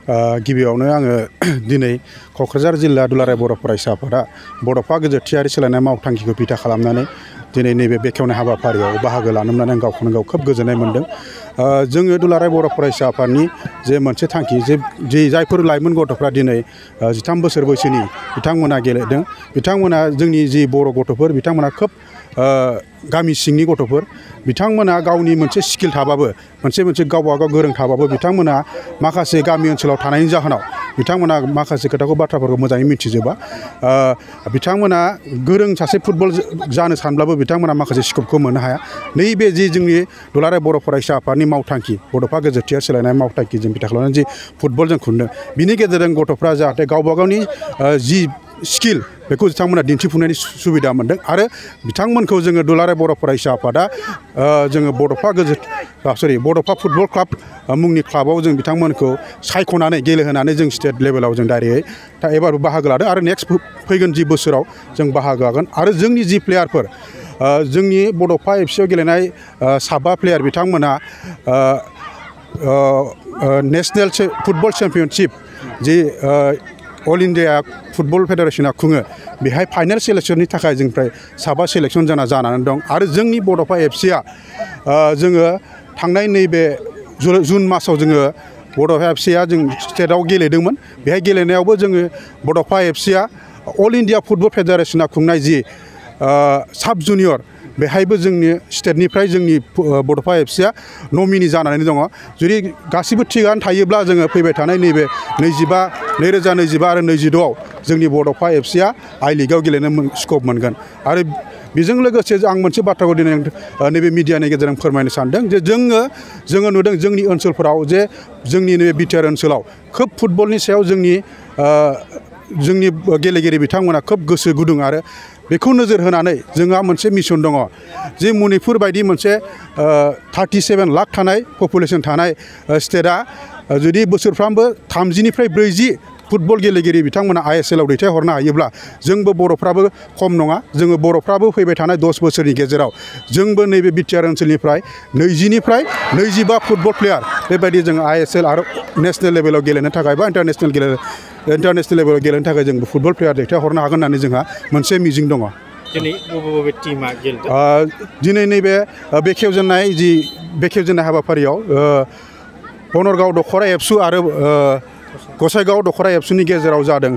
गिबियावनो आङो दिनै क'क्राझार जिल्ला दुलाराय बर' फरायसा आफादा बड'फा गोजोरथियारि सोलायनाय मावथांखिखौ बिथा खालामनानै दिनै नैबे बेखेवनाय हाबाफारियाव बाहागो लानो मोननानै आं गावखौनो गाव खोब गोजोननाय मोन्दों। जोङो दुलाराय बर' फरायसा आफादनि जे मोनसे थांखि जे जायफोर लाइमोन गथ'फ्रा दिनै 13 बोसोर बैसोनि बिथांमोना गेलेदों, बिथांमोना जोंनि जि बर' गथ'फोर बिथांमोना खोब गामि सिंनि गथ'फोर, बिथांमोना गावनि मोनसे स्किल थाबाबो मोनसे गावबागाव गोरों थाबाबो बिथांमोना माखासे गामि ओनसोलाव थानायनि जाहोनाव बिथांमोना माखासे बाथ्राफोरखौ मोजाङै मिथिजोबा। बिथांमोना गोरों सासे फुटबल जानो सानब्लाबो बिथांमोना माखासे स्कपखौ मोननो हाया। नैबे जि जोंनि दुलाराय बर' फरायसा आफादनि मावथांखि बड'फा गोजोरथियारि सोलायनाय मावथांखिजों बिथा खालामनानै जि फुटबल जों खुंदों, बिनि गेजेरजों गथ'फ्रा जाहाथे गावबा गावनि जि स्किल बेखौ बिथांमोना दिन्थिफुंनायनि सुबिदा मोन्दों आरो बिथांमोनखौ जोङो दुलाराय बर' फरायसा आफादा जोङो बड'फा फुटबल क्लाब मुंनि क्लाबाव जों बिथांमोनखौ सायख'नानै गेलेहोनानै जों स्टेट लेभेलाव जों डाइरेक्टयै एबार बाहागो लादों आरो नेक्स्ट फैगोन जि बोसोराव जों बाहागो लागोन। आरो जोंनि जि प्लेयारफोर जोंनि बड'फा एफसिआव गेलेनाय 7 प्लेयार बिथांमोना नेशनेल फुटबल चेम्पियनशिप जि अल इन्डिया फुटबल फेडारेसना खुङो, बेहाय फाइनाल सेलेक्शननि थाखाय जोंनिफ्राय 7 सेलेक्शन जानानै दं। आरो जोंनि बड'फा एफसिआ जोङो थांनाय नैबे जुन मासाव जोङो बड'फा एफसिआ जों स्टेटआव गेलेदोंमोन। बेहाय गेलेनायावबो जोङो बड'फा एफसिआ अल इन्डिया फुटबल फेडारेसना खुंनाय जि साब जुनियर, बेहायबो जोंनि स्टेटनिफ्राय जोंनि बड'फा एफसिआ नमिनि जानानै दङ। जुदि गासिबो थिगानो थायोब्ला जोङो फैबाय थानाय नैबे 2025 आरो 26आव जोंनि बड'फा एफसिआ आइ लिगआव गेलेनो स्कप मोनगोन। आरो बेजों लोगोसे आं मोनसे बाथ्राखौ दिनै नैबे मिडियानि गेजेरजों फोरमायनो सानदों जे जोङो नुदों जोंनि ओनसोलफोराव जे जोंनि नैबे बिटिआर ओनसोलाव खोब फुटबलनि सायाव जोंनि गेलेगिरि बिथांमोना खोब गोसो गुदुं। आरो बेखौ नोजोर होनानै जोंहा मोनसे मिशन दङ जे मणिपुर बायदि मोनसे 37 लाख थानाय पपुलेसन थानाय स्टेटआ जुदि बोसोरफ्रामबो 30निफ्राय 40 फुटबल गेलेगिरि बिथांमोना ISLआव दैथायहरनो हायोब्ला जोंबो बर'फ्राबो खम नङा। जोङो बर'फ्राबो फैबाय थानाय 10 बोसोरनि गेजेराव जोंबो नैबे बिटिआर ओनसोलनिफ्राय 20निफ्राय 25 फुटबल प्लेयार बेबायदि जोङो ISL आरो नेशनेल लेभेलाव गेलेनो थाखाय बा इन्टारनेशनेल लेभेलाव गेलेनो थाखाय जों फुटबल प्लेयार दैथायहरनो हागोन होननानै जोंहा मोनसे मिजिं दङ। दिनै बबे टीमा गेलेदों? दिनै नैबे बेखेवजेननाय हाबाफारियाव बनरगाव दखरा एबसु आरो गसाइगाव दखरा एबसुनि गेजेराव जादों।